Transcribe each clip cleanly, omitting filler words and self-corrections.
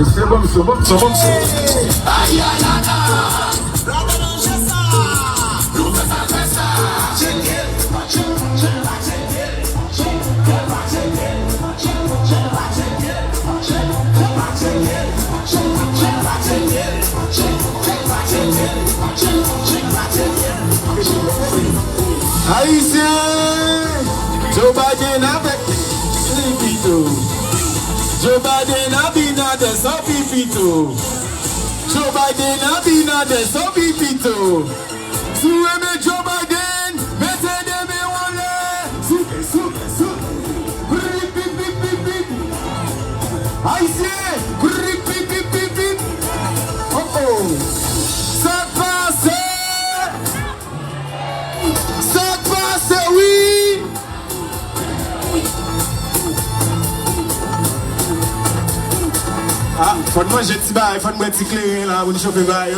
C'est bon, c'est bon, c'est bon. Haïtien, Joe Biden avec Pipito. Joe Biden a binade sans Pipito. Joe Biden a binade sans Pipito. Si vous aimez Joe Biden, mettez des mains en l'air. Soupe. Haïtien, pip. Oh. Ça passe. Oui. Ah, faut que manger petit bail, faut que manger petit clairin là, pour nous chauffer bail.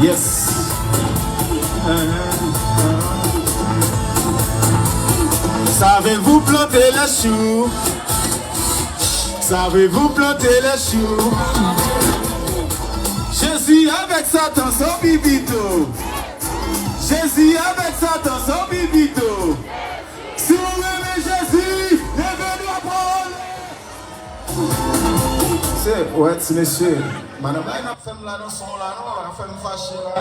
Yes. Savez-vous planter les choux? Savez-vous planter les choux? Jésus avec Satan son bibito. Jésus avec Satan son bibito. Si vous aimez Jésus, levez-nous à parole. C'est, ouais, c'est monsieur. Madame, là, il a fait là dans son là, non, il a fait me fâcher là.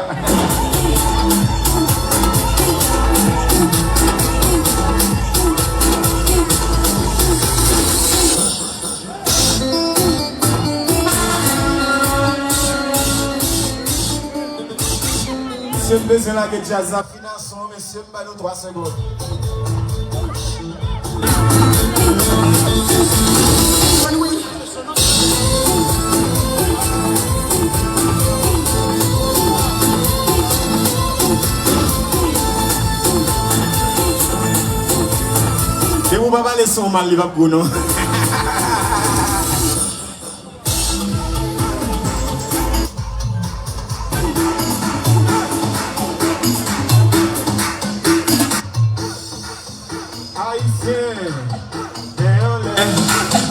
Monsieur, besoin là que jazz a finance, monsieur, pas nous 3 secondes. Et vous ne pouvez pas laisser son mal, il va pour nous.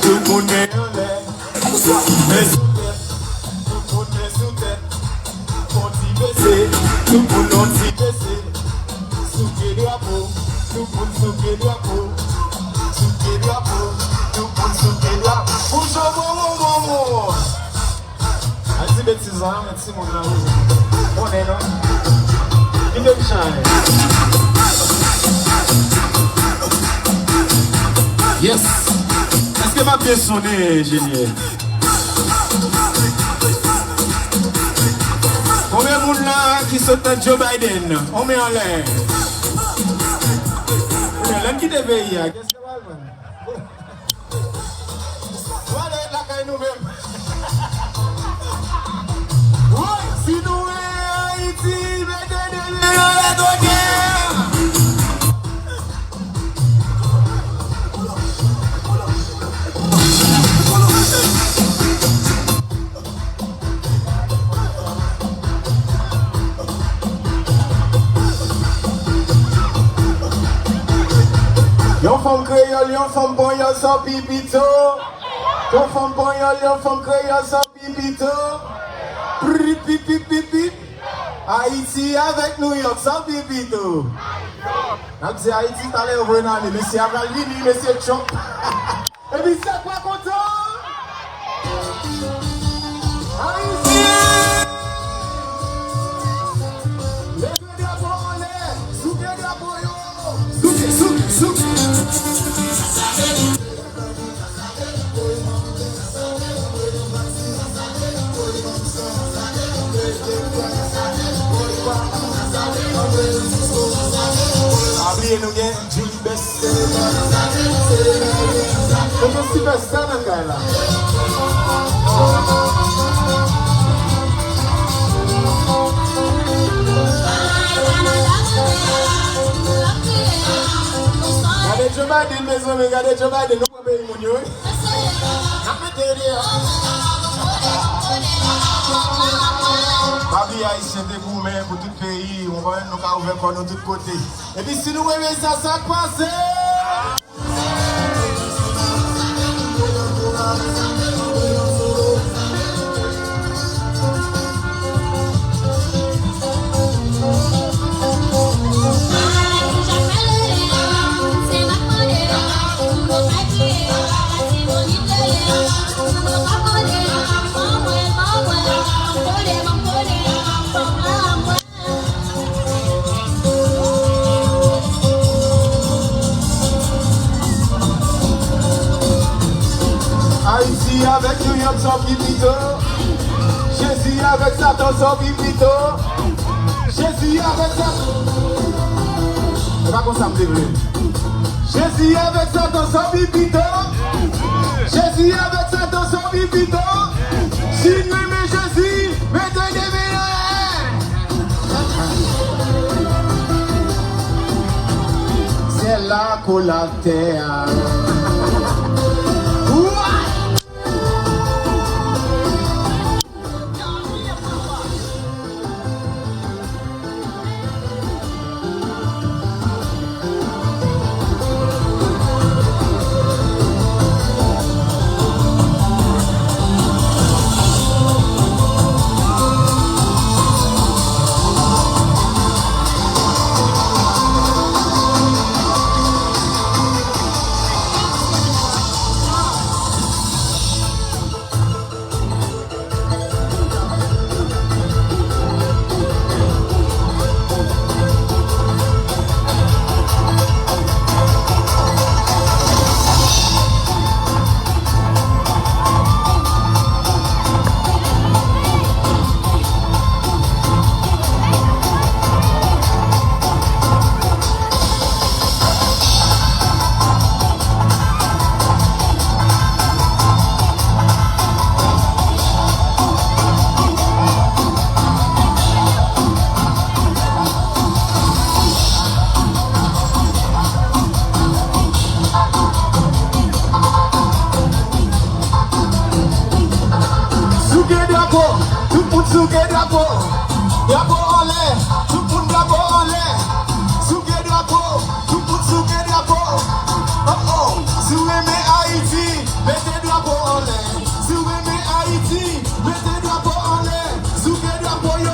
Tout le monde est en l'air, tout le monde anti-baissé, souquet de drapeau, tout le monde souquet de drapeau, souquet de drapeau, tout le monde souquet de drapeau. Bonjour, allez, bêtises, merci mon ami. On est là. Il est shine. Yes. Est-ce que ma pièce sonne, génial? Combien de monde là qui saute à Joe Biden? On met en l'air. L'un qui devait y aller. Qu'est-ce que va faire? Voilà la caille nous-mêmes. Oui, si nous Haïti, mettez-nous la drogue. Yon femme créole, yon femme bon, yon sans pipito. Yon femme bon, yon femme créole sans pipito. Pip. Haïti avec New York sans pipito. On dit Haïti, t'as l'air venant, monsieur Avalini, monsieur Chok. Et puis c'est quoi content? Haïti! Levez la parole en l'air, soukez la boyo. Souk. Oubliez nous gain Julie Best. Comment c'est Best dans le cas là? Regardez Joe Biden, mes amis, regardez Joe Biden, nous pouvons payer mon yo. Babi Haïtien de gourmet pour tout le pays, on va nous ouvrir pour nous de tous côtés. Et puis si nous voyons ça passe. Jésus avec New York sans pipito. Jésus avec Satan sans pipito. Jésus avec Satan. C'est pas comme ça me développe. Jésus avec Satan sans pipito. Jésus avec Satan sans pipito. Si nous aimons Jésus, mettez des c'est la collatère. Drapeau en l'air, tout le monde drapeau en l'air. Souquet drapeau, tout le monde souquet drapeau. Oh oh, si vous aimez Haïti, mettez drapeau en l'air. Si vous aimez Haïti, mettez drapeau en l'air. Souquet drapeau yo.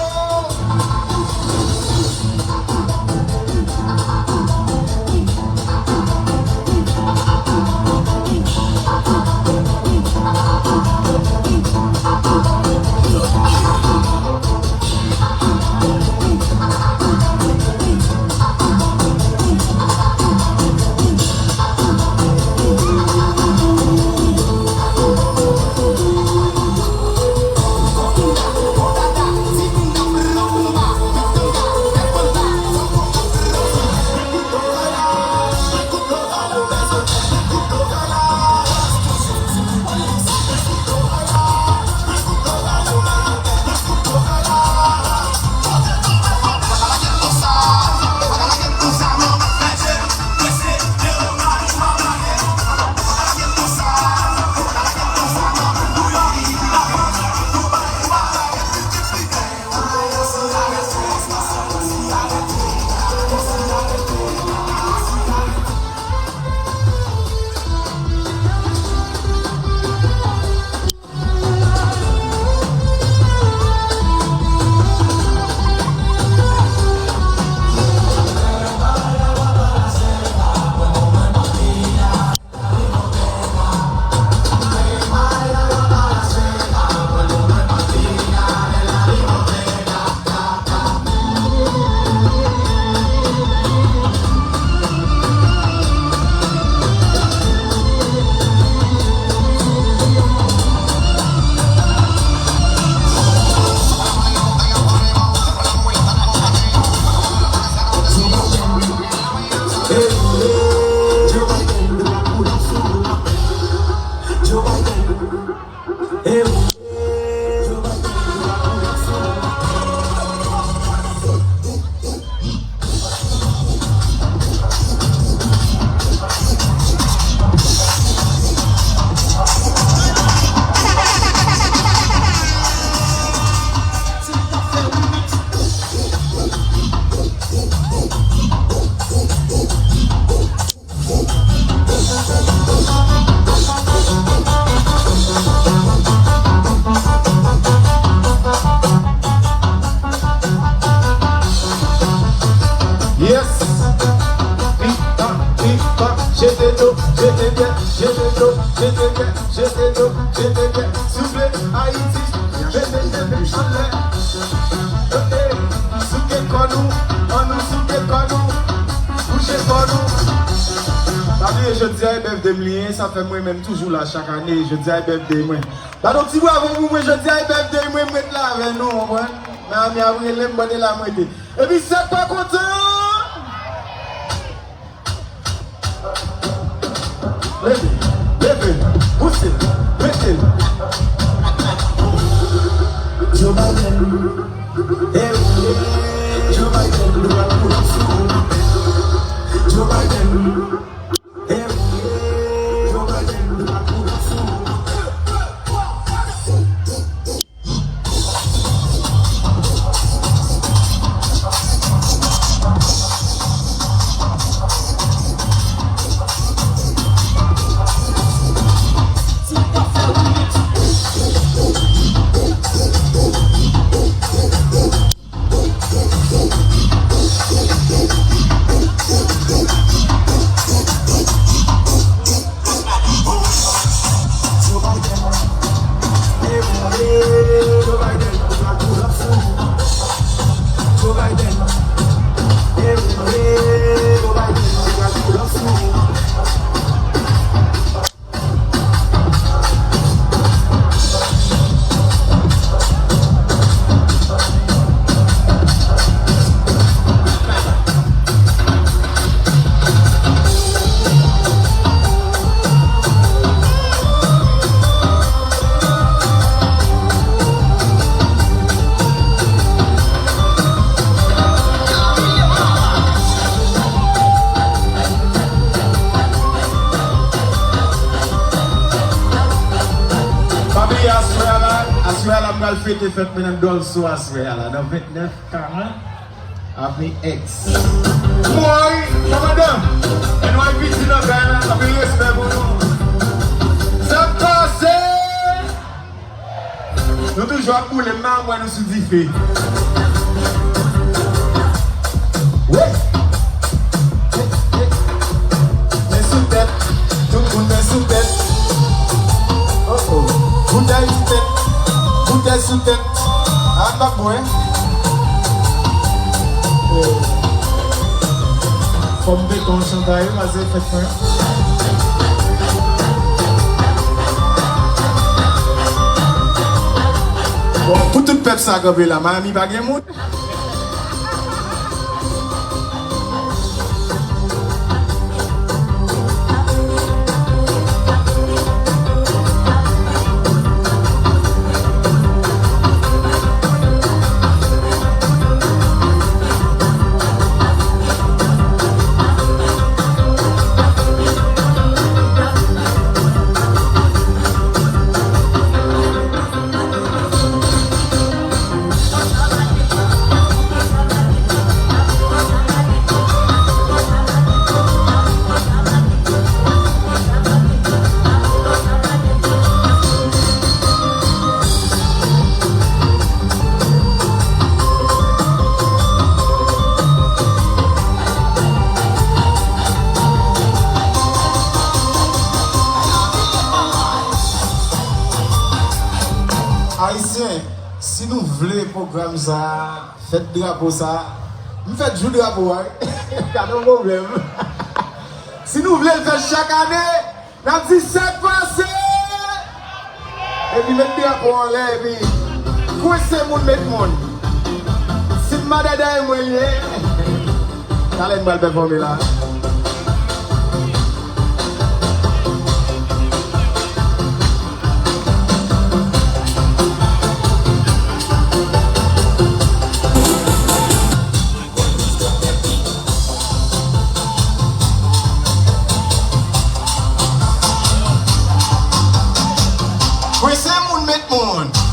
je dis à birthday mien, ça fait moi-même toujours là chaque année, je dis à birthday moi. Bah donc si vous avez moi, je dis à birthday moi, mettre là avec nous, on va. Mais après, les bonnes la moitié. Et puis, c'est pas content. Levez, poussez, mettez. Joe Biden, Joe Biden, Joe Biden, fête faite maintenant dans le soir dans 29 40 avec ex. Moi, madame, et nous invitons dans Ghana avec respect pour nous. Ça passe. Nous toujours pour les membres nous sous diffé. Oui. Mais sous tête, tout le monde est sous tête. Oh oh, bouteille sous tête. Bouteille sous tête, ah pas bon. Comme béton chandail, vas-y, faites-moi. Bon, pour tout peuple ça gobé là, ma amie pas de mout. Haïtien, si nous voulons programme ça, faites drapeau ça, nous faites jouer drapeau, il y a un problème. Si nous voulons faire chaque année, nous avons dit c'est passé. Et puis mettre drapeau en l'air, et puis, quoi c'est mon mettre mon? Si madame est moyen, allez me performer là.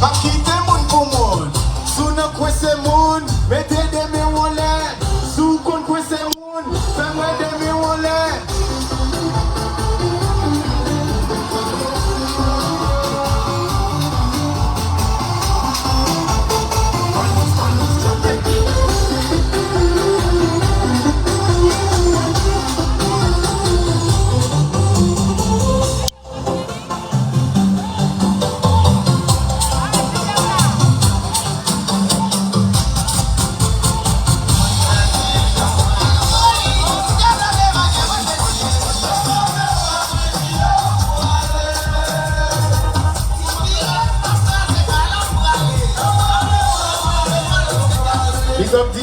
Pas quitter moun pour moun. Sous nos coins c'est moun. Mettez des mains en l'air. Sous qu'on coin c'est moun. Fais-moi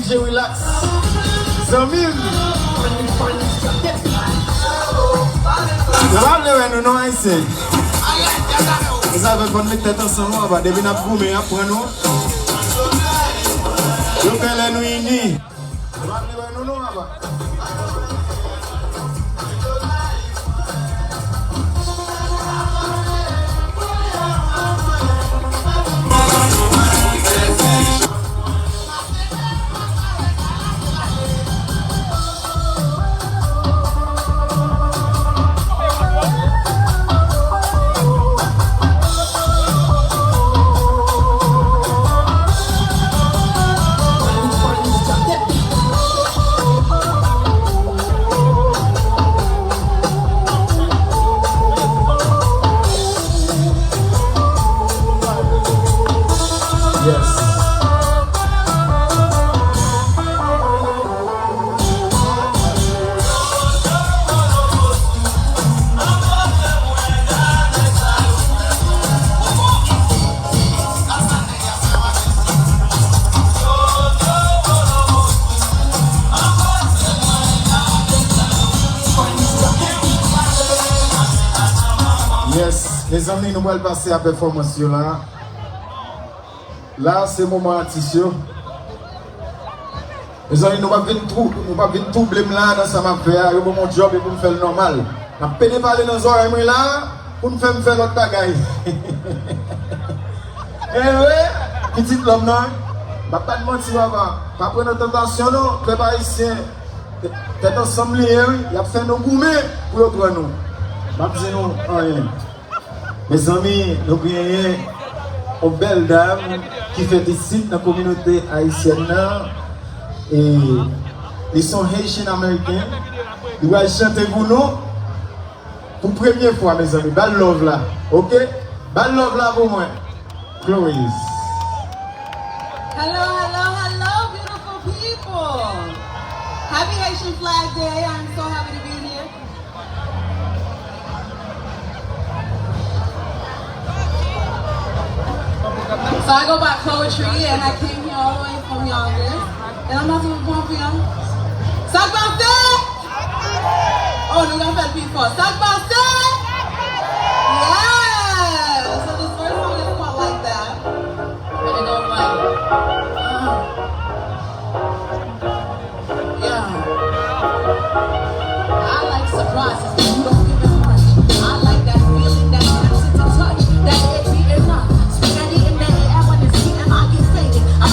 DJ relax. Zamim. Je vais aller nous Haïtiens. Vous savez qu'on met tête ensemble, on va devenir gourmet après nous. Je vais aller nous unis. Je vais aller nous les amis, nous allons passer à la performance là. Là, c'est le moment artistique. Les amis, nous ne pouvons pas venir tout blâmer là dans sa affaire. Nous mon job et pour me faire le normal. Nous ne pouvons pas aller dans les oreilles là pour me faire l'autre bagaille. Eh oui, petit l'homme non. Je ne vais pas te mentir, papa. Pas prendre notre attention, non. Les Haïtiens, peut-être ensemble, il y a fait nos gourmets pour le prendre nous. Je ne vais pas dire rien. Mes amis, nous prions aux belles dames qui font ici dans la communauté haïtienne. Et ils sont Haitian américains. Ils vont chanter pour nous pour la première fois, mes amis. Bad love là, ok? Bad love là pour moi. Chloé. Hello, hello, hello, beautiful people. Happy Haitian Flag Day. I'm so happy to be here. So I go by Poetry, and I came here all the way from Yonkers, and I'm about to perform for y'all. Sac Bastard! Oh, nous l'avons fait before. Sac Bastard! Yeah! So this first one is called like that. And it goes like, yeah. I like surprises, but you don't give it much. I like that feeling, that sense to touch, that it be enough.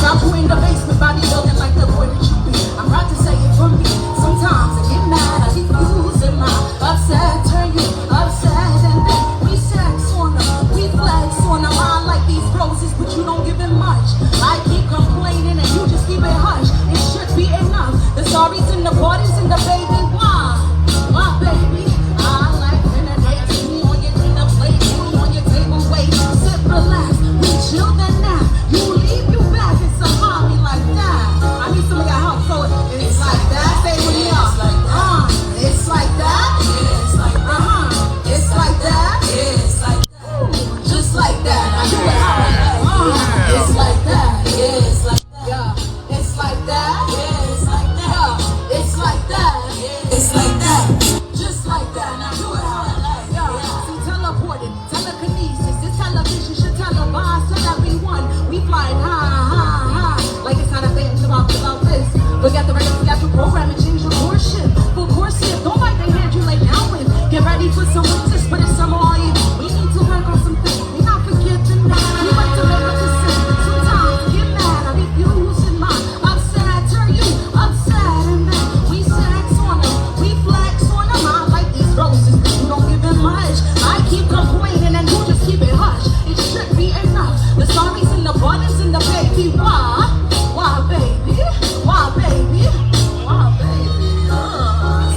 I'm put in the basement, body building like the boy that you be. I'm proud to say it for me. Sometimes I get mad, I keep losing my upset, turn you upset, and then we sex on them, we flex on them. I like these roses, but you don't give it much. I keep complaining and you just keep it hush. It should be enough. The sorries and the parties and the baby. Why, baby? I like when a day me on your dinner plate, me on your table, wait, sit, relax, we chill then now. You leave, you back. Like that. I need some of your help, so it's like that. Say it with me up. It's like that. It's like that. It's like that. It's like that. Just like that. I do it hard. It's like that. It's like that. Yeah. It's like that. It's like that. It's like that. It's like that. Just like that. I do it hard. Yeah. See, teleported, telekinesis, this television should televise to everyone. We flying high. Like it's not a thing about this. Forget the record, forget the program and change your course ship. For course ship, don't bite the hand you lay down with. Get ready for some winters, but it's summer all year. We need to work on some things. We not forgetting that. We like to make a decision. Sometimes I get mad, I refuse in my upset. Turn you upset, and then we sex on them, we flex on them. I like these roses, but you don't give it much. I keep complaining and you just keep it hush. It should be enough. The sorries and the buttons and the baby. Why? Why, baby? Why, baby? Why, baby?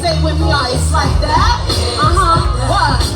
Say with me, it's like that. What?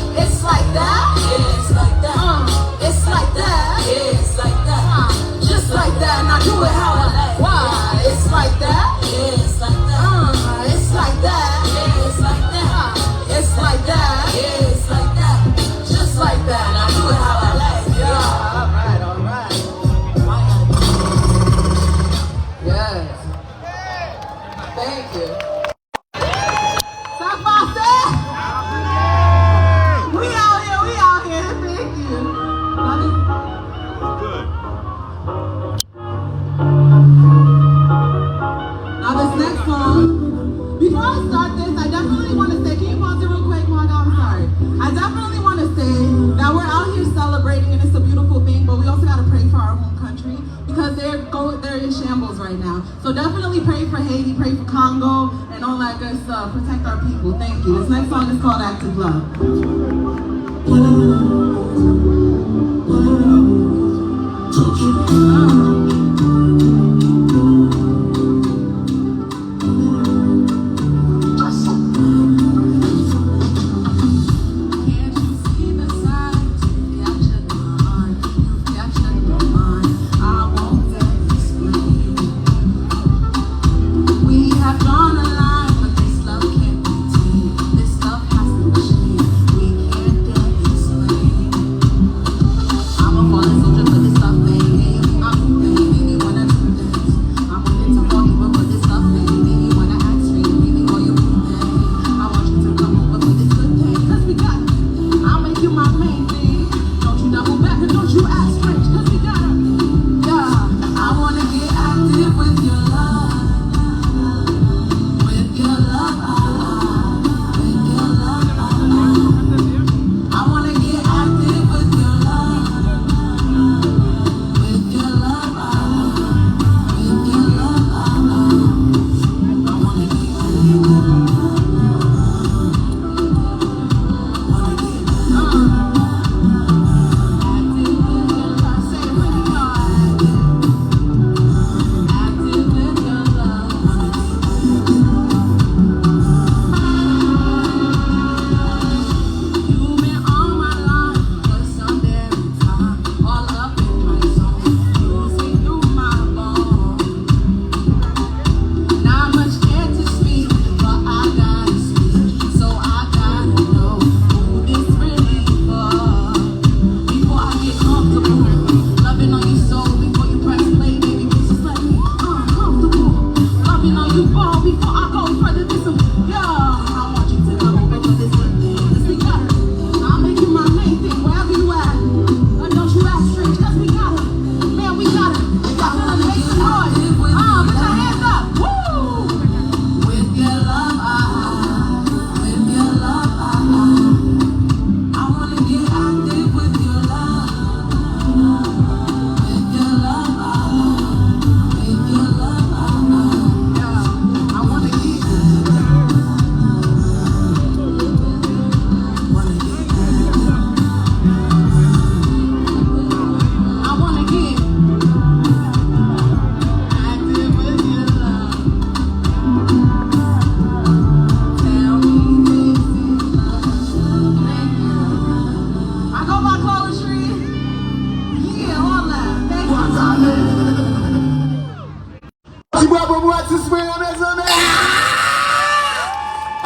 right now. So definitely pray for Haiti, pray for Congo, and all that good stuff. Protect our people. Thank you. This next song is called Active Love.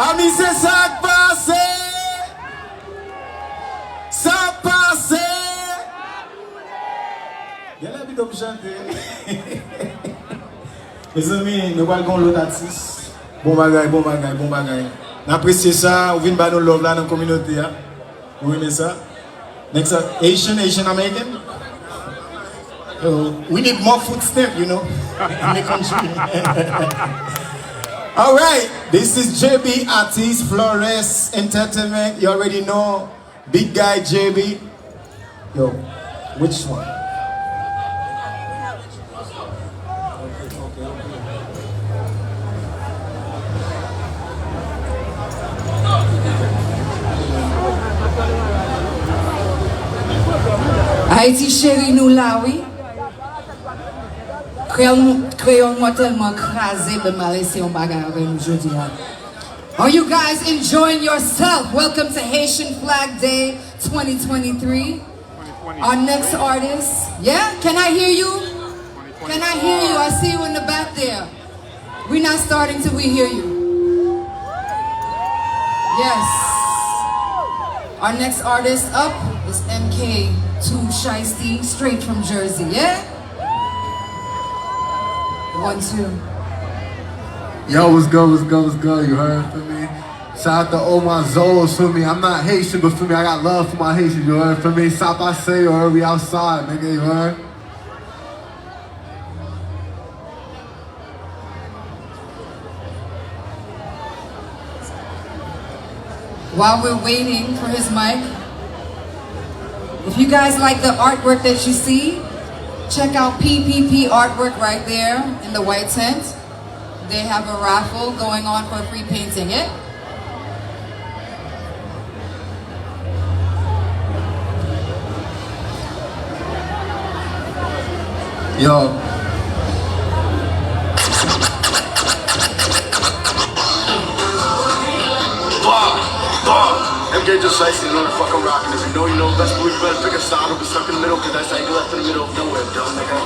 Ami c'est ça qui passe. Ça passe. Il y a la vie de chanter. Mes amis, nous allons l'autre artiste. Bon bagay, bon bagay, bon bagay. N'appréciez ça, vous venez de nous love là dans la communauté. Vous aimez ça? Next up, Haitian American. We need more footsteps, you know, in the country. All right, this is JB Artist Flores Entertainment. You already know, big guy JB. Yo, which one? Haïti chérie nous là, oui. Créole moi tellement crasé de m'a laissé en bagarre avec nous aujourd'hui. Are you guys enjoying yourself? Welcome to Haitian Flag Day 2023. Our next artist. Yeah? Can I hear you? Can I hear you? I see you in the back there. We're not starting till we hear you. Yes. Our next artist up is MK2 Shiesty, straight from Jersey, yeah? 1, 2. Yo, what's good, what's good, what's good, you heard from me? Shout out to all my Zolos for me. I'm not Haitian, but for me, I got love for my Haitians, you heard from me? Stop, I say, you heard? We outside, nigga, you heard? While we're waiting for his mic, if you guys like the artwork that you see, Check out PPP artwork right there in the white tent. They have a raffle going on for free painting it. Yo. MJ just like, you know the fuck I'm rocking. If you know, you know, best believe you better pick a side or be stuck in the middle, cause that's how you left in the middle of nowhere, dumb nigga.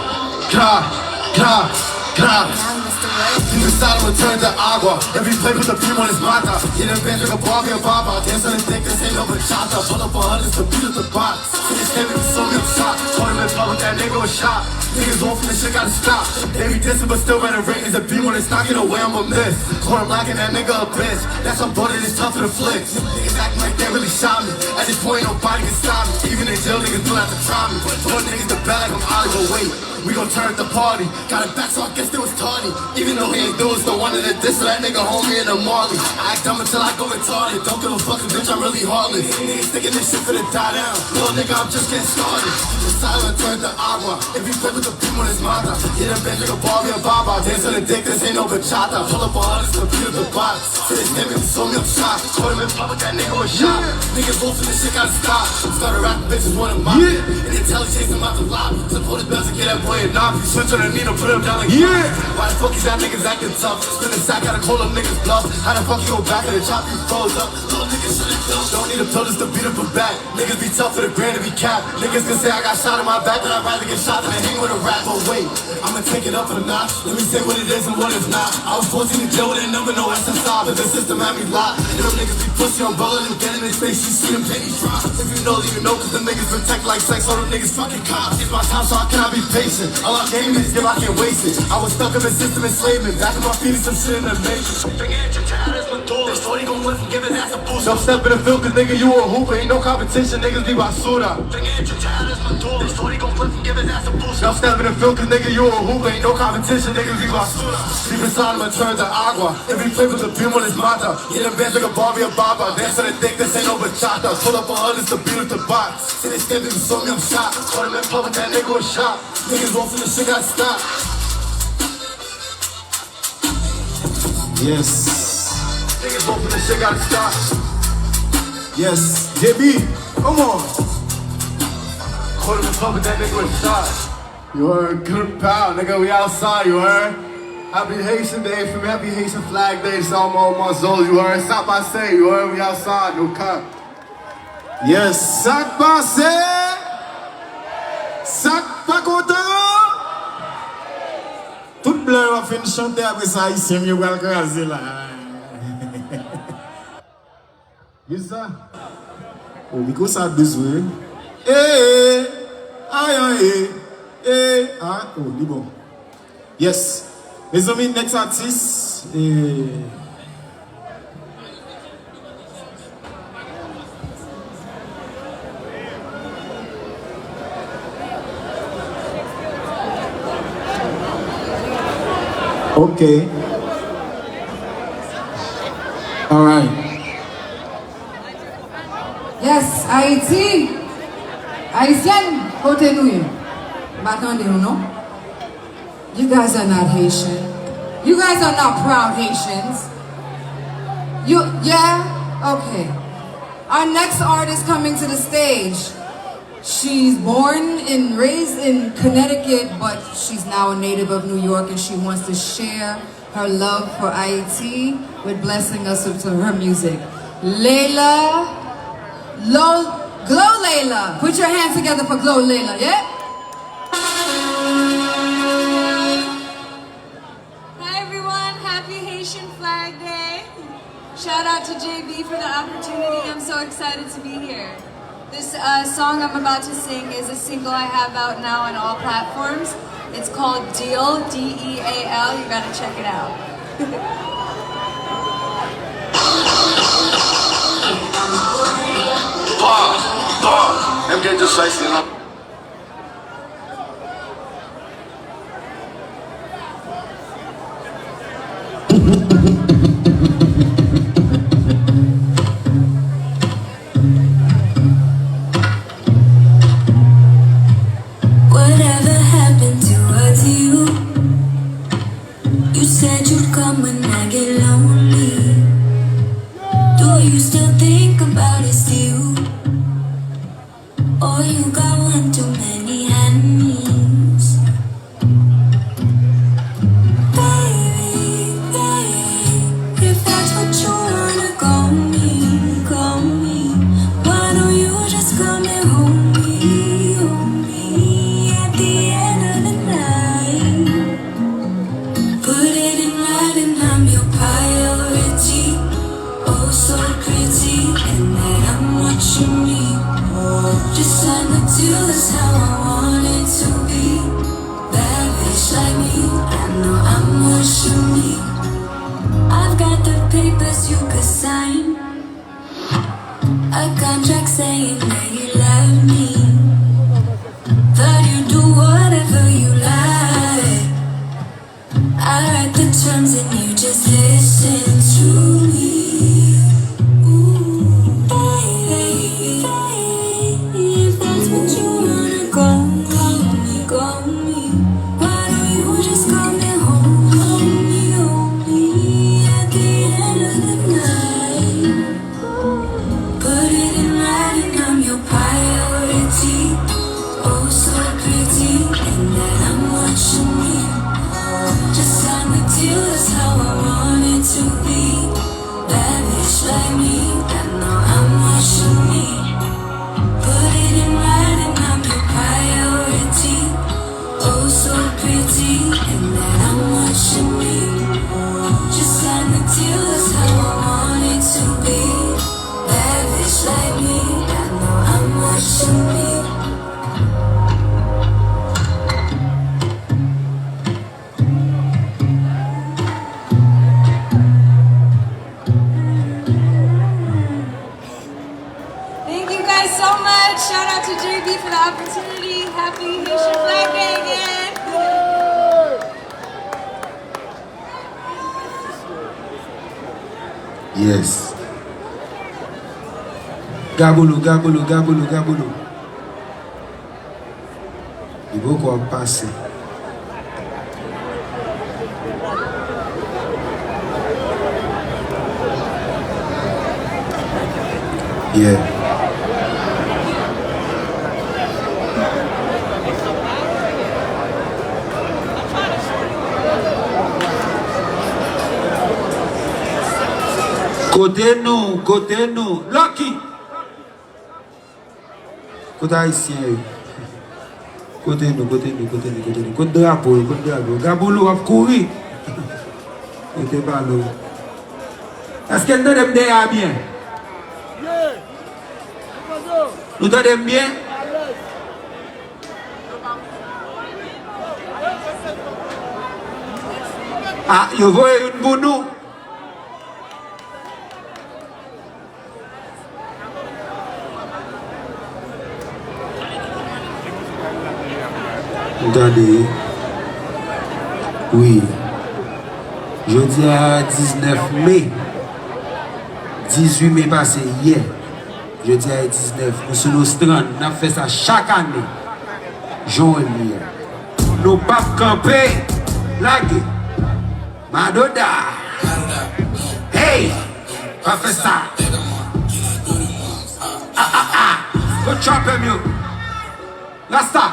In the side of a turn to agua. Every play with the primo is mata. In a bench like a Bobby or Baba. Dance on the dick, this ain't no bachata. Pull up 100 to beat up the box. See this nigga with so many shots. Told him in public that nigga was shot. Niggas off and this shit gotta stop. They be dissing but still better rate is a beat when it's knocking away, I'm a miss. Corn blacking that nigga a bitch. That's a bullet, it's tough for the flicks. Niggas acting like they really shot me. At this point, nobody can stop me. Even in jail, niggas do have to try me. Put niggas to bed like I'm Ollie, but wait. We gon' turn the party. Got it back, so I guess they was tardy. Even though he ain't do it, still wanted to diss that nigga homie in the Marley. I act dumb until I go retarded. Don't give a fuck, bitch, I'm really heartless. Niggas thinking this shit finna die down. Little nigga, I'm just getting started. The silent turn to agua. If you play with the beam on his mata. Hit a bench like a Bobby or Baba. Dance on the dick, this ain't no bachata. Pull up 100 to beat up the box. See this nigga, so me up shot. Caught him in public, that nigga was shot. Niggas wolfing this shit gotta stop. Started rapping bitches wanna mob me. And they tell he chasing him out the lobby. Support his best to get that boy a knob. He switch on the needle, put him down like Why the fuck is that niggas acting tough? Spin the sack, gotta call them niggas bluff. How the fuck you go back and the chop you froze up? Little niggas should've killed. Don't need a pill just to beat up a back. Niggas be tough for the grand to be capped. Niggas can say I got shot in my back, but I'd rather get shot than hang with a rap. But wait, I'ma take it up a notch. Let me say what it is and what it's not. I was 14 in jail with a number, no SSI, but the system had me locked. And them niggas be pussy on bullet and get in his face, you see them pennies drop. If you know, cause them niggas protect like sex, all them niggas fucking cops. It's my time, so I cannot be patient. All I'm gaming is give, I can't waste it. I was stuck in the system enslavement. Back in my feet is some shit in the making. Finger at your child, that's my door. This 40 gon' lift and give it, that's a boost. Don't step in the field, cause nigga, you a hooper. Ain't no competition, niggas be basura. Finger at your child, that's my door. This 40 gon' lift and give it, that's a boost. Don't step in the field, cause nigga, you a hooper. Ain't no competition, niggas be basura. Deep inside of a turn to agua. Every play with the beam on his mata. Hit a bench like a Bobby or Baba. Dance on the dick, this ain't no bachata. Pull up 100 to beat up the box. See this nigga, so me I'm shot. Caught him in public, that nigga was shot. Niggas wolfing this shit gotta stop. Yes. Niggas wolfing this shit gotta stop. Yes. JB, come on. Caught him in public, that nigga was shot. You heard? Good pal, nigga, we outside, you heard? Happy Haitian Day for me, happy Haitian Flag Day, so I'm on my soul, you heard? Stop by say, you heard? We outside, no cap. Yes. Sac passé. Sac pas content. Tout blanc va fin chanter après ça, ici, mieux va le craser là. Qu'est-ce ça? Oh, because ça besoin. Eh, aïe, eh, ah, oh, dis bon. Yes. Mes amis, next artist. Okay. All right. Yes, Haiti. Haitian, côté nous. M'attendez, non? You guys are not Haitian. You guys are not proud Haitians. Yeah? Okay. Our next artist coming to the stage. She's born and raised in Connecticut, but she's now a native of New York, and she wants to share her love for Haiti with blessing us with her music. Layla, Glow Layla. Put your hands together for Glow Layla, yeah? Hi everyone, happy Haitian Flag Day. Shout out to JB for the opportunity. I'm so excited to be here. This song I'm about to sing is a single I have out now on all platforms. It's called Deal, D-E-A-L. You gotta check it out. I'm getting just slicing up. Whatever happened watching me. Just sign the deal, that's how I want it to be. Bad bitch like me, I know I'm watching me. I've got the papers you could sign, a contract saying that you love me, that you do whatever you like. I write the terms and you just listen to me. If that's what you wanna call me. Why don't you just call me home? Hold me at the end of the night. Put it in writing, I'm your priority. Oh, so pretty, and that I'm watching me. Just sign the deal, that's how I want it to be. Bad bitch like me, I know I'm watching me. Put it in writing, I'm your priority. Oh, so pretty, and that I'm watching me. Just sign the deal, that's how I want it to be. Bad bitch like me, I know I'm watching me. Thank you guys so much. Shout out to JB for the opportunity. Happy Haitian Flag Day again. Yes. Gabulu, gabulu, gabulu, gabulu. Il faut qu'on passe. Yeah. Côté nous, Lucky. Côté haïtien. Côté nous. Côté drapeau. Gaboulou a couru. Côté ballon. Est-ce qu'elle nous donne bien? Nous donnons bien? Ah, je vois une pour nous. Attendez. Oui. Jeudi à 19 mai. 18 mai passé hier. Jeudi à 19. Nous sommes au strand. Nous avons fait ça chaque année. Journée. Nous pas camper. Laguer. Madoda. Hey. Pas fait ça. Go chop him you. Lasta.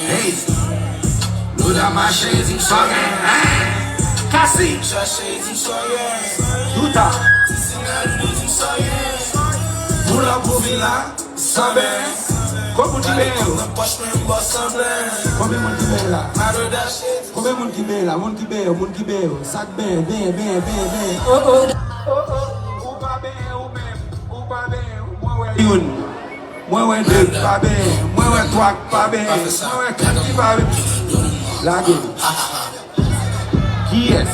Hey. Muda my shades and sogging. Cassie. Duta. Muda buvila. Sabe. Como de belo. Come muito bela. Come muito bela. Muito belo. Sac bem. Oh. Uba bem. Yun. Moi, deux, pas bien. Moi, trois, pas bien. Moi, quatre, pas bien. La gueule. Qui est?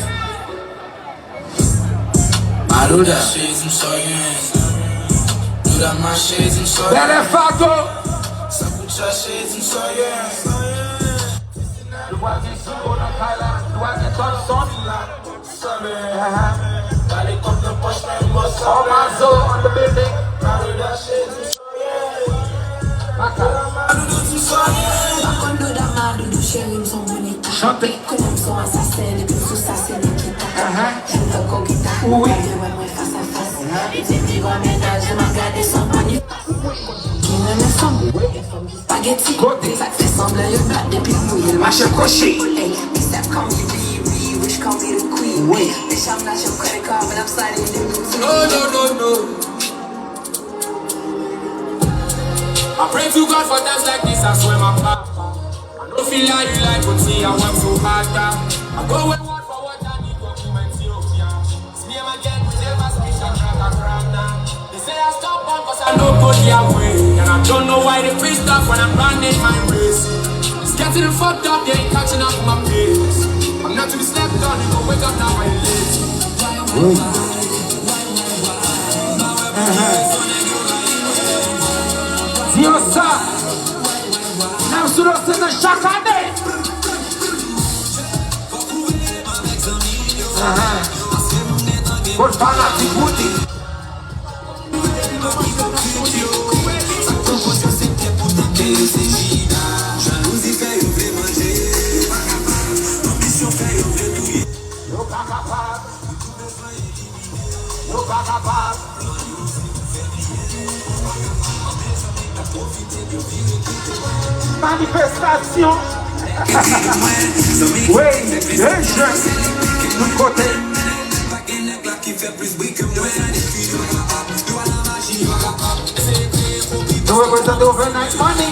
Maruda. Belle Fato. Oh, Mazo on the building. Chantez. Oui. Côté. Marche coché. Oui. No. I pray to God for times like this, I swear my papa. I don't feel like you like, but see, I work so hard now. I go with word for what I need, documents, Ethiopia. It's me and my gang, we never speak and drag a crown now. away. And I don't know why they pissed off when I'm running my race. It's getting fucked up, they ain't catching up with my pace. I'm not to be slept on, you go wake up now when it's late. Dio sa, now should have said the shaka day. Good fanatic booty. Manifestation. Oui, Haitian. Tout côté. Nous représentons overnight money.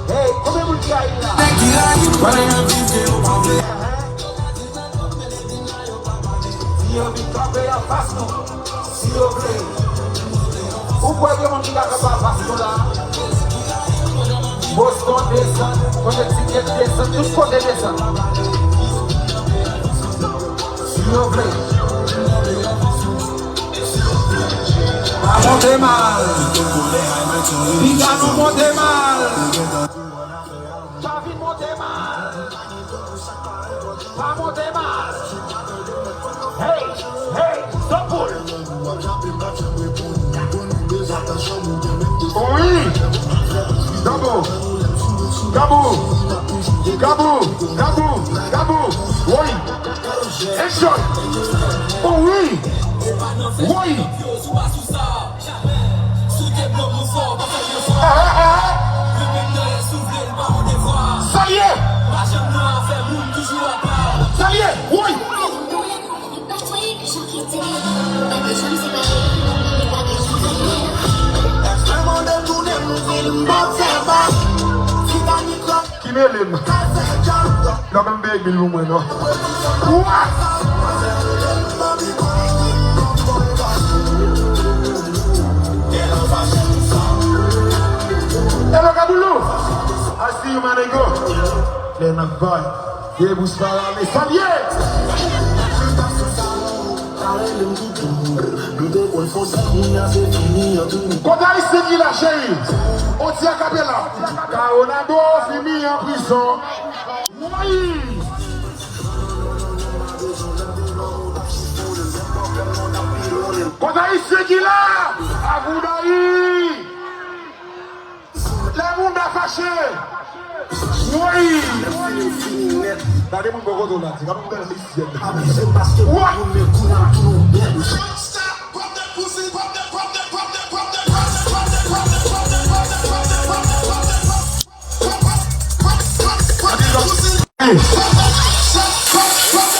Hey, come here with Boston descend, Connecticut descend, tout côté descend. S'il vous plaît. Pas monter mal. Biga nous monter mal. Chavi monter mal. Pas monter mal. Hey, hey, stop pull. Oui. Gabou, Gabou, Gabou, Gabou, Gabou, oui, enjoy, oh oui, oui, ça y est, ça y est, oui. Qui me l'aime? Non, même baby, nous, moi, non. What? Hello, Kaboulou. I see you, man, go. Then I'm going. Yeah, vous savez, mais ça y est. Quand on a ici qui l'a chérie, on tient à Capella. Car on a beau fini en prison. Oui. Quand on a ici qui l'a, à vous d'ailleurs. Le monde a fâché. Oui. Regardez mon gros là, c'est comme une belle what?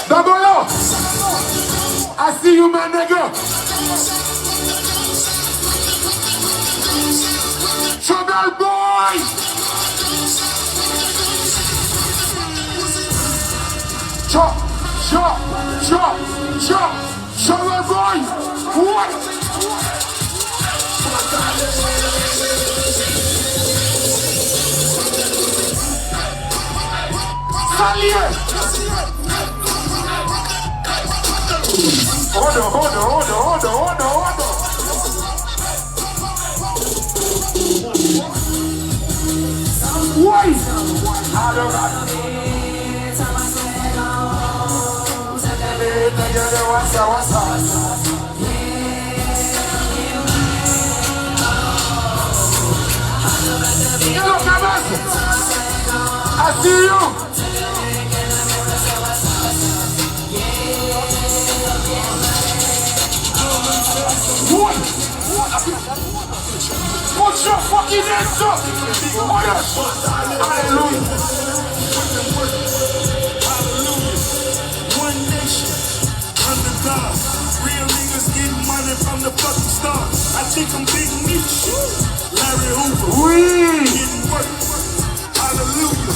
D'abord, I see you, my nigga. Trouble boy. Chop, chop, chop, chop, trouble boy. What? Salier. Hold on. Why? I see you. What? Put your fucking hands up! Oh yes! Hallelujah! One nation, under God, real niggas getting think I'm Big Meech. Larry Hoover. Getting work. Hallelujah.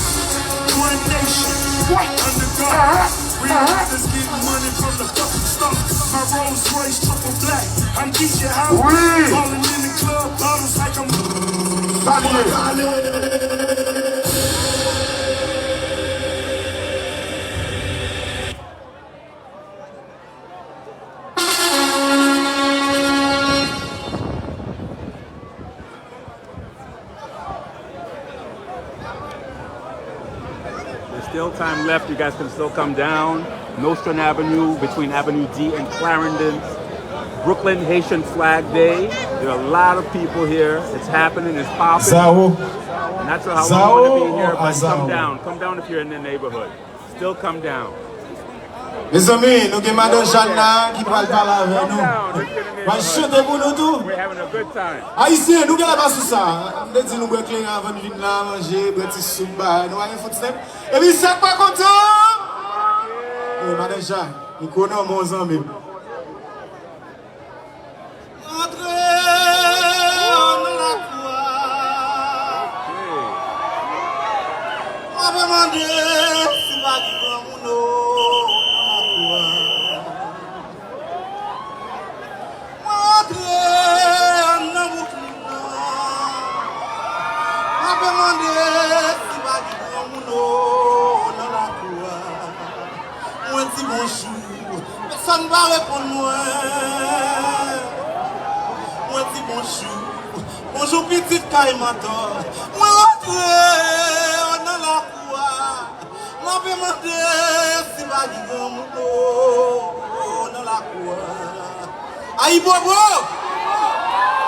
One nation. Under God. Real niggas getting money from the fucking start. My Rolls Royce triple black. I'm DJ Howard. Falling in the club bottles like I'm. There's still time left. You guys can still come down. Nostrand Avenue, between Avenue D and Clarendon. Brooklyn Haitian Flag Day. There are a lot of people here. It's happening. It's popping. Zao. I'm not sure how long we're going to be here, but Zao. come down. Come down if you're in the neighborhood. Still come down. Mes amis, nous avons Madame Jeanne qui va parler avec nous. Va chanter pour nous tout. We're having a good time. Haïtien, nous avons pas sous ça. On dit nous avons clé avant de venir là manger, petit soupe, nous avons un footstep. Et puis ça pas content. Madame Jeanne, nous connaissons mon ami. Personne ne va répondre moi. Moi dis bonjour. Bonjour petite Kaimator. Moi rentre dans la cour. Moi demande si va du grand mouton dans la cour. Aïe bobo.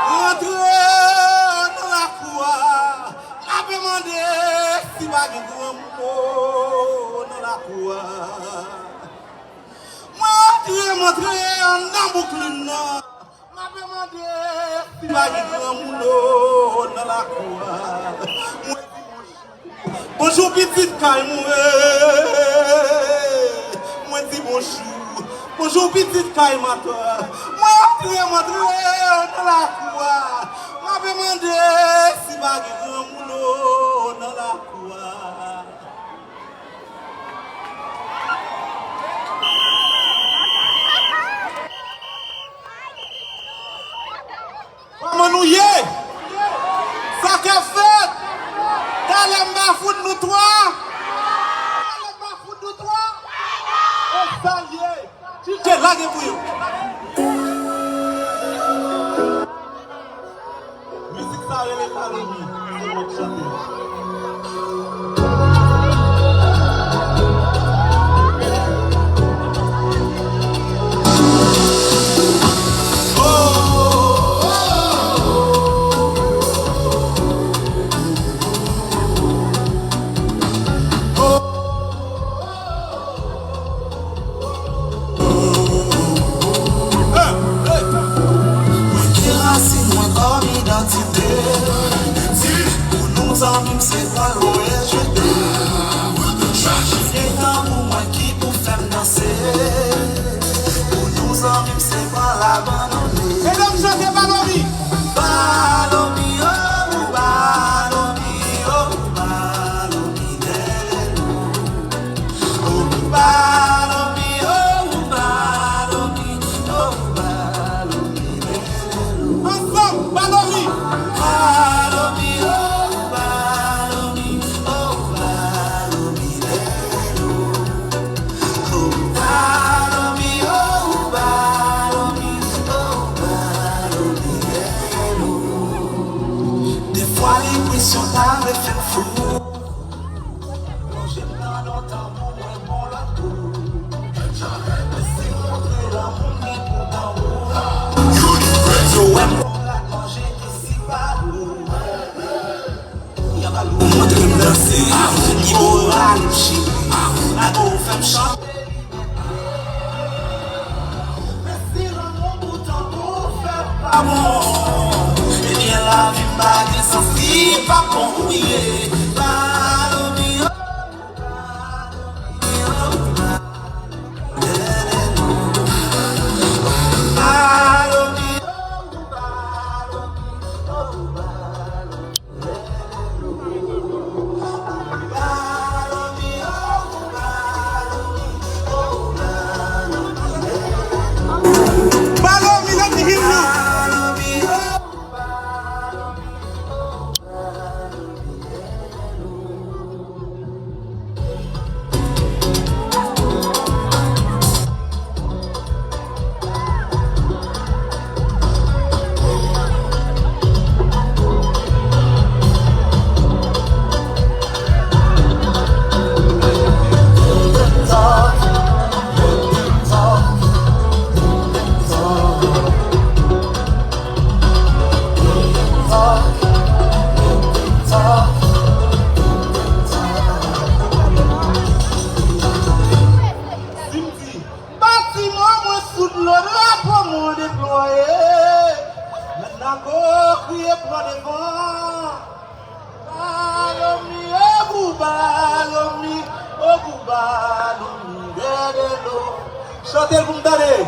Rentre dans la cour. Moi demande si va du grand mouton dans la cour. Montré en boucline, m'a demandé si va y grand moulot dans la cour. Bonjour petite calme, moi dis bonjour. Bonjour petite calme à toi. Montré dans la cour. M'a demandé si va y grand moulot dans la cour. Comment nous y est? Ça qu'a fait? T'as l'air bafou de nous toi? T'as l'air bafou de nous toi? Oh ça y est! Tu t'es là pour vous. Musique ça y est les calomnies. C'est votre chanter. C'est pas l'eau et je t'ai pour moi qui pour faire danser. Pour nous en vivre, c'est pas l'abandonner. Mesdames, chantez Balomi. Balomi, oh, Balomi, oh, Balomi, oh, Balomi, oh, Balomi, oh, Balomi, Ensemble, Balomi. Balomi, oh. L'impression t'avait fait fou. J'ai pas longtemps pour moi, bon la tour. C'est montrer l'amour qui pour d'amour. Yo, aime pour la manger ici pas lourd. Y'a pas lourd, moi de me danser. Il aura le chien. La go fait me chanter. Mais si l'amour pourtant pour faire pas bon. Eh bien la vie m'a dit sans si pas bon, oui. Balomi, oh, Balomi, oh, déployer. Maintenant qu'on crie pour devant. Balomi, oh balomi, dedelo. Chantez pour me donner.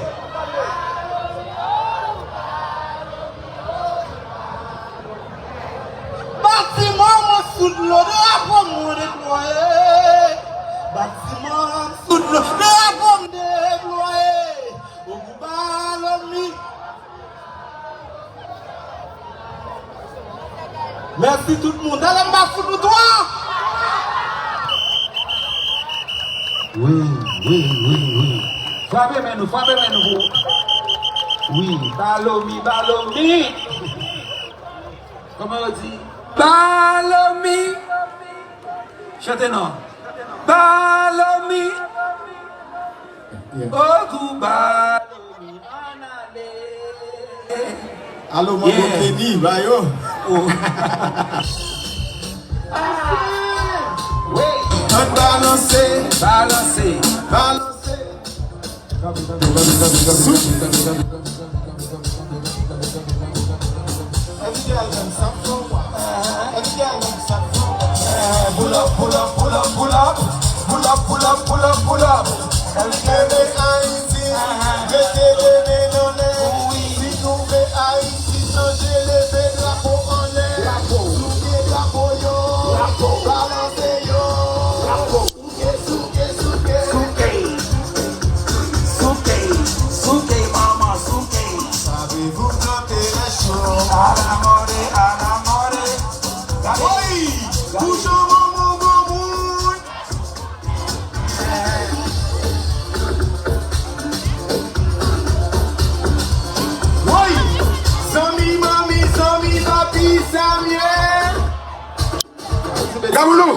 Bâtiment sous l'eau de la pomme déployée. Bâtiment sous l'eau de la pomme déployée. Oh balomi. Merci tout le monde. Allez, ma foutre toi. Oui. Frappez nous. Oui, balomi. Comment on dit? Balomi. Chantez non. Balomi. Oh, balomi. Allô, mon Kenny, bayo. Un balancé. Every girl them some from what? Every girl them some from what? Pull up. Every girl they Haiti, they non si nous les Haïti, changer les drapeaux en l'air. Souke drapeau yo, balancez yo. Souke, maman, souke. Savez-vous planter les choses? À la mode. Oui, toujours mon. Oui, Zami, mami, Zami, papi, Samuel. Kaboulou.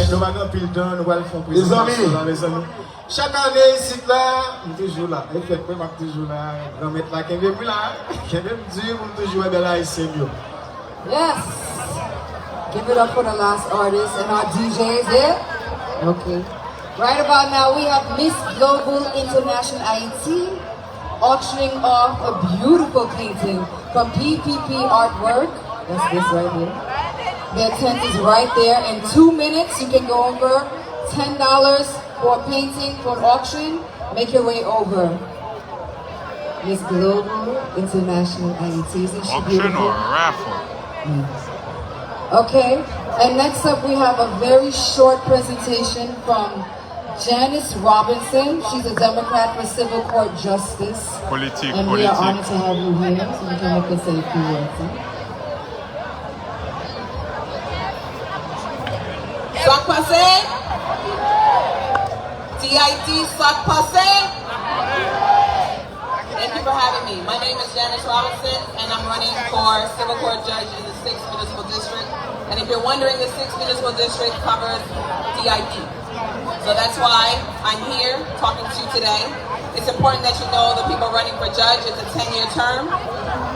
Nous allons pile temps, nous allons faire Les amis. Chaque année ici là, je suis toujours là. Effectivement, je suis toujours là. Je vais mettre là, je vais là. Je vais me dire, je vais toujours là ici. Yes. Give it up for the last artist and our DJs there. Okay. Right about now, we have Miss Global International Haiti auctioning off a beautiful painting from PPP Artwork. That's this right here. Their tent is right there. In 2 minutes, you can go over $10 for a painting for an auction. Make your way over. Miss Global International Haiti. Isn't she beautiful? Raffle. Okay, and next up we have a very short presentation from Janice Robinson. She's a Democrat for Civil Court Justice. And we are honored to have you here, so you can look and say a few words. Sac passé? TIT, sac passé? Thank you for having me. My name is Janice Robinson, and I'm running for Civil Court Judge in the 6th Municipal District. And if you're wondering, the 6th Municipal District covers DIP. So that's why I'm here talking to you today. It's important that you know the people running for judge, it's a 10-year term.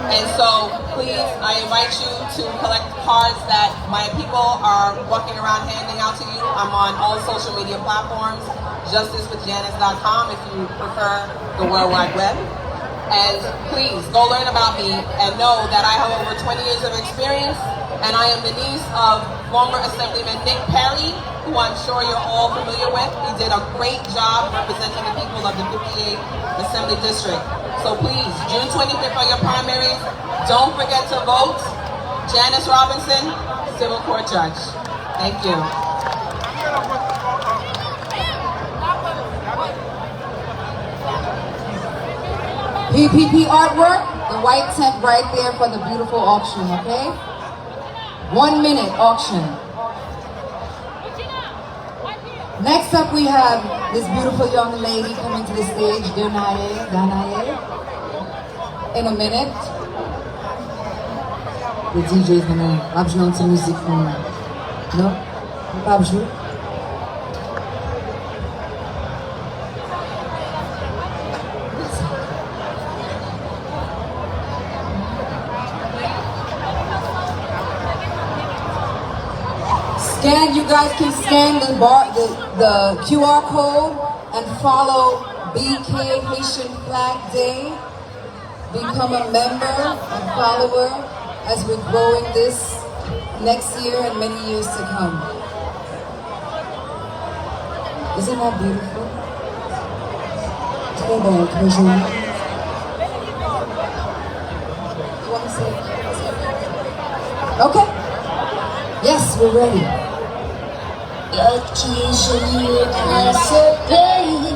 And so please, I invite you to collect cards that my people are walking around handing out to you. I'm on all social media platforms, justicewithjanice.com if you prefer the World Wide Web. And please, go learn about me and know that I have over 20 years of experience, and I am the niece of former Assemblyman Nick Perry, who I'm sure you're all familiar with. He did a great job representing the people of the 58th Assembly District. So please, June 25th are your primaries. Don't forget to vote. Janice Robinson, Civil Court Judge. Thank you. PPP Artwork, the white tent right there for the beautiful auction, okay? 1 minute auction. Next up we have this beautiful young lady coming to the stage, Danae. In a minute. The DJ is gonna jouer un petit musique pour nous. Non? On va pas jouer? you guys can scan the QR code and follow BK Haitian Flag Day. Become a member and follower as we're growing this next year and many years to come. Isn't that beautiful? Très belle, très jolie. You want to say it? Okay. Yes, we're ready. Y'a qui jolie à ce pays,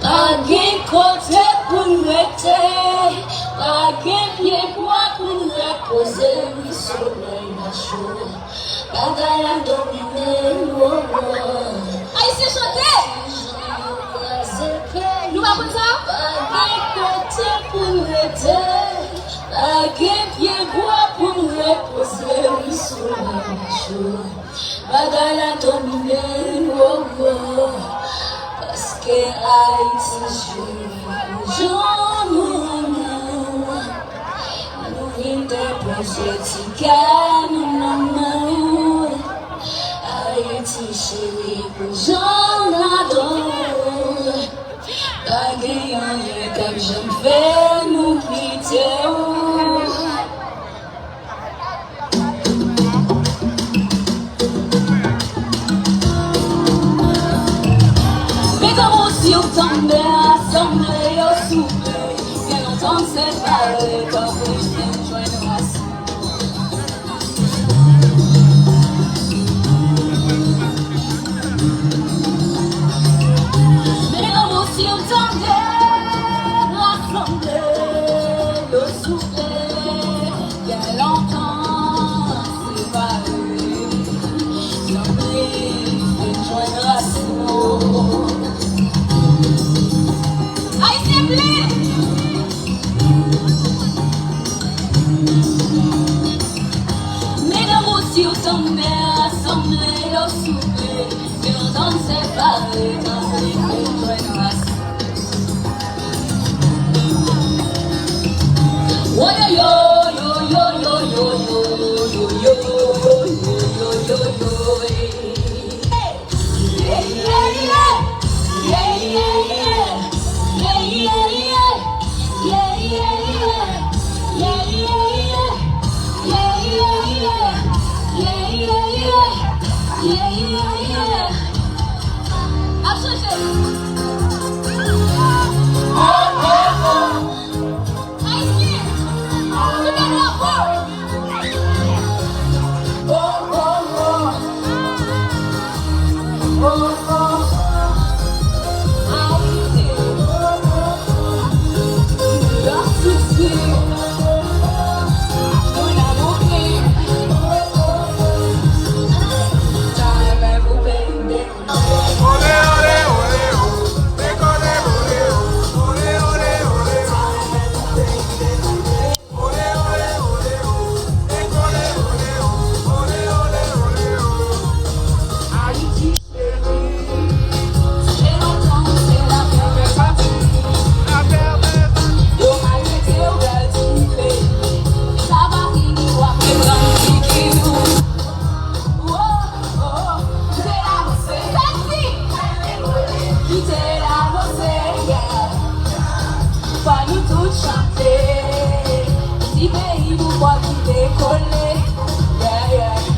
pas gain côté pour m'aider, pas gain pied pour reposer, le soleil n'a chaud, pas gain dominer le monde. Haïtien chanter! Nous avons ça? Pas gain côté pour m'aider, pas gain pied pour reposer, le soleil n'a chaud. Bagala domine l'ogo, parce que Haïti joue nous vîmes déposer tika nous Haïti chérie pour j'en adore, bagayon yé comme j'aime faire nous quitter. Si on tombait assemblés au souper, bien longtemps séparés, quand vous venez joindre la mais non, si on tombait assemblés au souper, bien longtemps séparés, quand vous venez joindre la si on tombait assemblés au souper, mais on s'en séparait quand on était joint dans la soupe. Oh yo yo yo yo yo yo yo yo yo yo yo yo yo. Yeah yeah yeah yeah yeah yeah yeah yeah yeah yeah yeah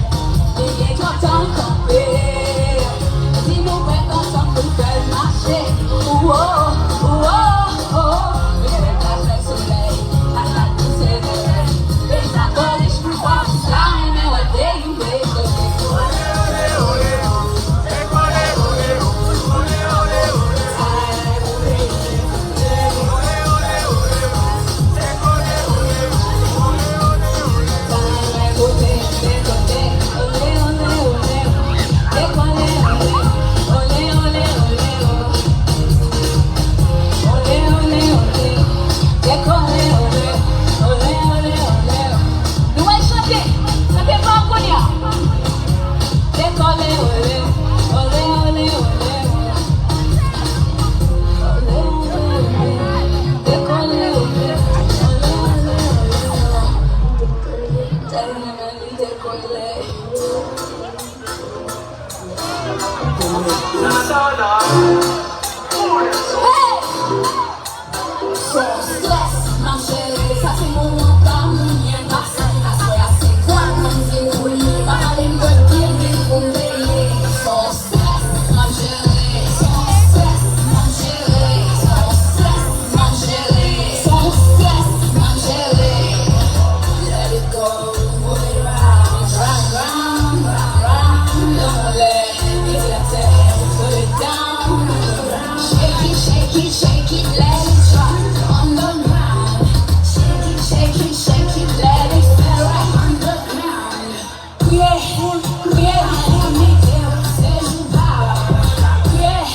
yeah. shake it, let it drop on the ground. Shake it, shake it, let it fall right on the ground. Yeah, me seja um pau. Yeah,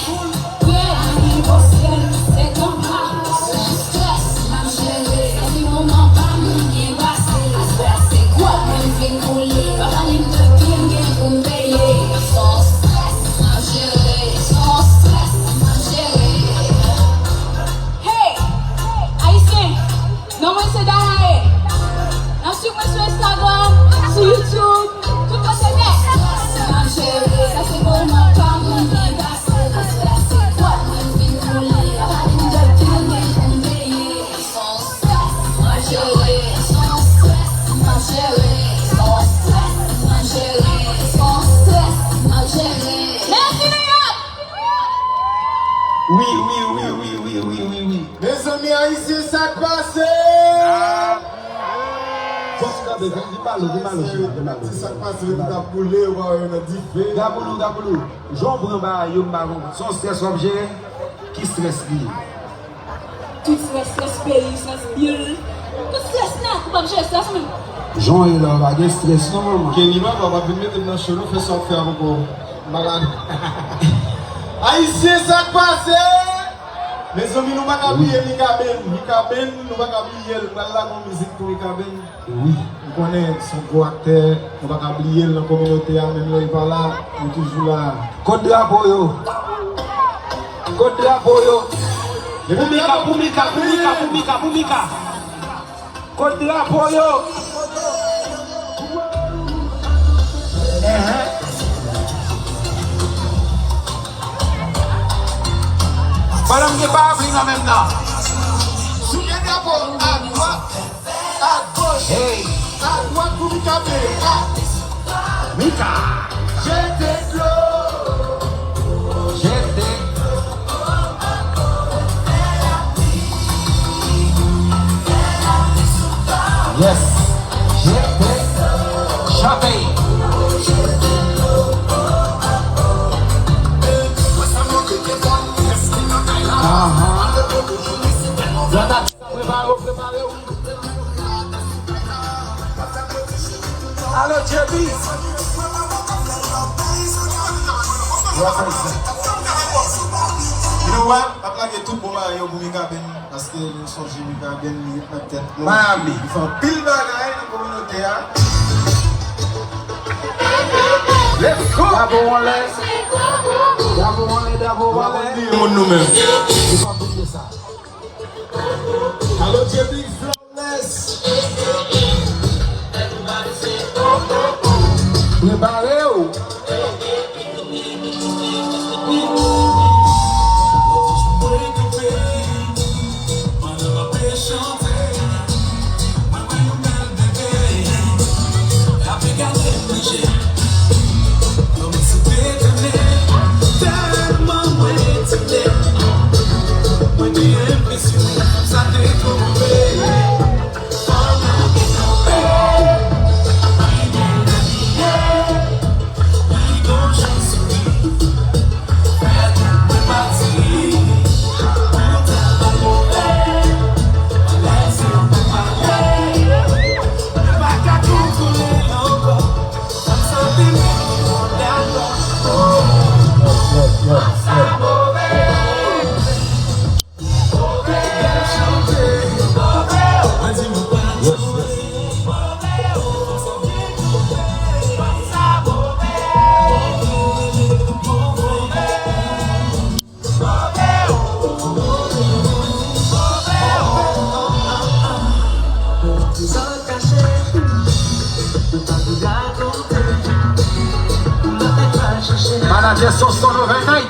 e você é tão pau. Stress, ma chérie, si on n'en parle, ninguém va se c'est quoi, même vient couler. Pas ligne de bien, bien pour payer. Sans stress, ma chérie, sans stress, ma chérie. Hey, Haitian, não vai ser da raia. Não siga sur Instagram, sur YouTube, tout va se mettre. Ma chérie, ça c'est pour ma femme, ninguém va c'est quoi, même vient couler. Pas ligne de bien, bien pour payer. Sans stress, ma chérie, sans stress, ma chérie, sans stress, ma chérie, sans stress, ma chérie. Merci les gars. Oui. Mes amis haïtiens, ça passe. Si ça passe, on a boulé, on a dit. Gaboulou, Jean Bramba, Yom Baron, son stress objet, qui stresse lui? Tout stress pays, stress ville. Tout stress là, tu pas me stress même. Jean est là, il y a stress normalement. Kenima va venir mettre dans le chelou, faire ça faire encore malade. Haïtien, ça passe. Mes amis, nous ne pouvons pas oublier Mikaben, nous ne pouvons pas oublier la musique pour Mikaben. Oui. Nous connaissons son gros acteur, nous ne pouvons pas oublier la communauté, même là, il n'est pas là, il est toujours là. Code drapeau yo. Poumika. Code drapeau yo. Madame qui parle en même temps. Sous les drapeaux, à droite, à gauche, Hey, à droite pour Mikaben. Mika. J'étais clos. Yes. J'étais. Préparez-vous. Allô, JB. You know what? Après, il y a tout le monde pour Mikaben parce que nous sommes chez Mikaben, il est peut-être. Miami. Il faut pile bagaille dans la communauté. Let's go. D'abord, on l'est. Mon nous-mêmes. Il faut oublier ça. Allô, JB Flawless. Préparez-vous. Manager Soso 99.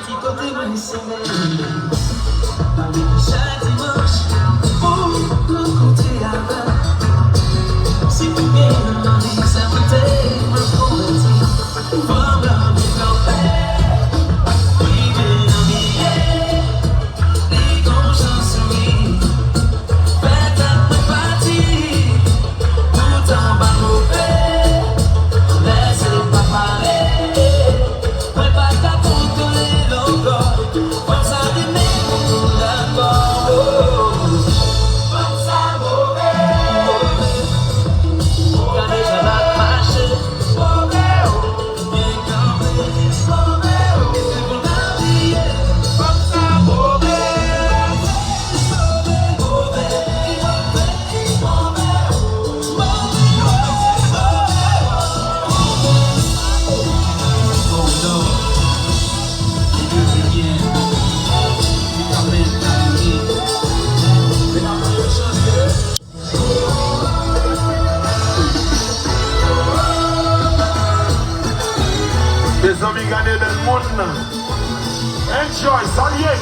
Laissez pas parler, Enjoy, saluez.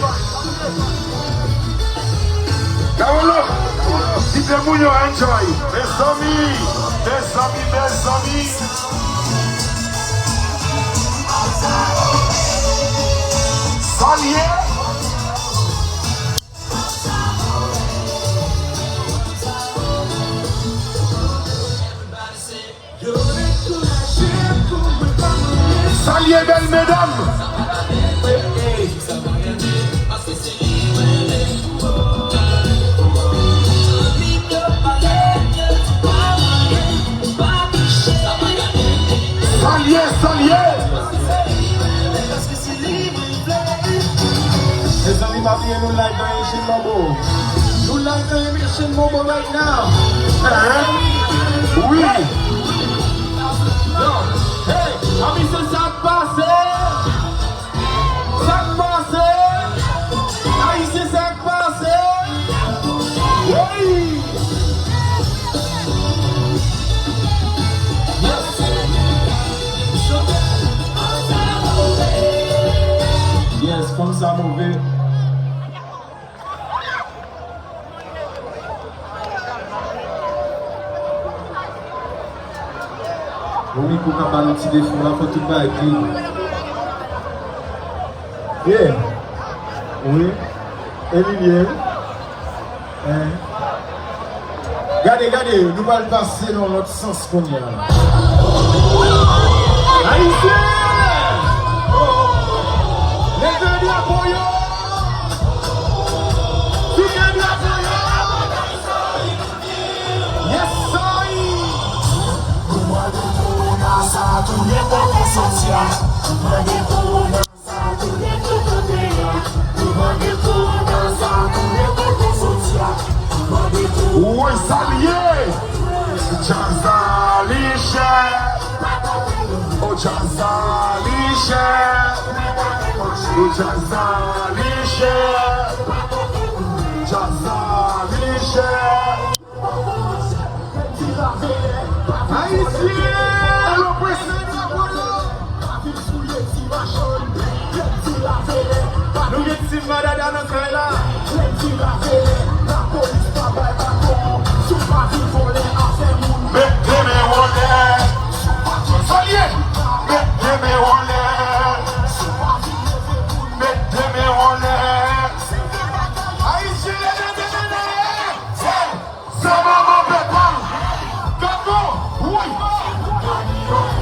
Carolo, dites le mouillon, enjoy. Mes amis, mes amis, mes amis. Saluez. Saluez, belles mesdames. Saluez, saluez. Les amis, ma vie, nous like the Haitian Mobo. You like the Haitian Mobo right now. Oui. Yo, hey, amis, c'est ça qui passe. Ça qui passe. Haïtien, ça qui passe. Oui. Yes, comme ça, mauvais. Oui, pour qu'on parle de petits défauts, là, faut tout bas avec lui. Yeah. Oui. Et Lilian. Regardez, regardez, nous allons passer dans l'autre sens qu'on y a. Haïtien! Les deux doigts pour yo! Tous les doigts pour yo! Yes, sorry! Oui, saluez. Jazalisha. Oh, Jazalisha. Oh, Jazalisha. Jazalisha. Haïtien. Le président nous y sommes malades dans notre là. Mettez-moi en l'air. Saluez. Mettez-moi en l'air. Mettez-moi en l'air. Haïtien, ça va mon pépin. Comment? Oui.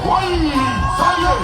Oui. Saluez.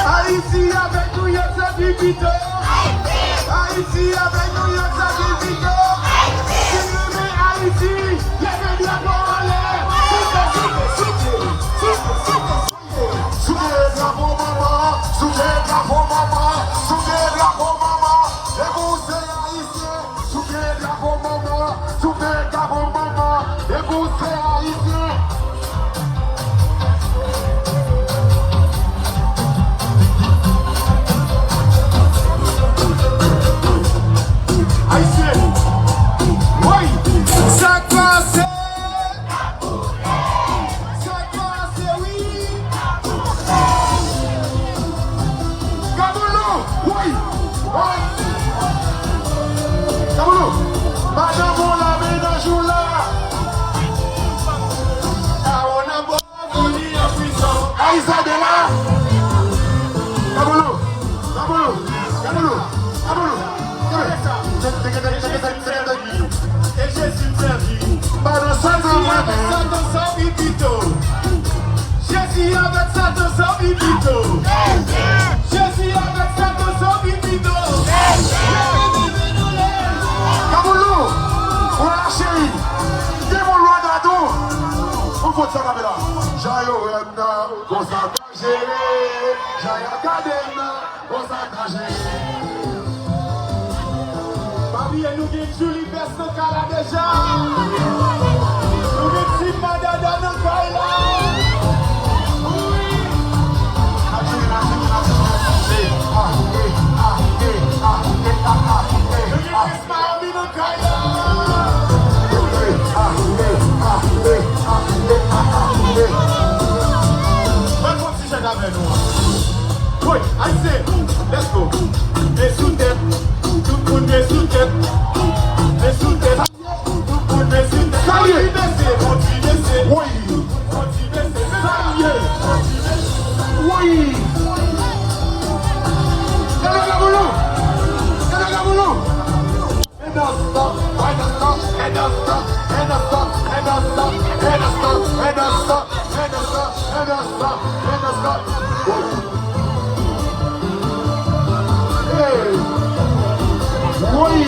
Haïti avec nous, il y a sa vivito. Haïti avec nous, il y a sa vivito. Si vous aimez Haïti, levez de la main en l'air. Soulevez le drapeau maman, soulevez le drapeau maman, soulevez le drapeau maman. Et vous c'est Haïtien, soulevez le drapeau maman, soulevez le drapeau maman. Et vous c'est Haïtien. Ça passe, oui. Kaboulou. Madame, on la met dans le jour là. On a beau venir en puissance. Isabella. Kaboulou. Kaboulou. Kaboulou. Kaboulou. Et Jésus servi. Pendant ça, dans son pipito. Jésus avec ça dans son pipito. Jésus avec ça dans son pipito. Kaboulou, voilà chérie. Dis-moi loin d'adou. On faut ça comme là. J'aille au Remna, on s'attache. J'aille à Cadena, on s'attache. Papi et nous qui Julie Best dans le cas déjà. Nous qui Tim Madada dans le cas là. Oui, I say, let's go. Des sous-têtes, tout le monde des têtes. Des sous-têtes, tout le monde des têtes. Ça y est, continuez, oui. Continuez, ça y est. Oui. Oui.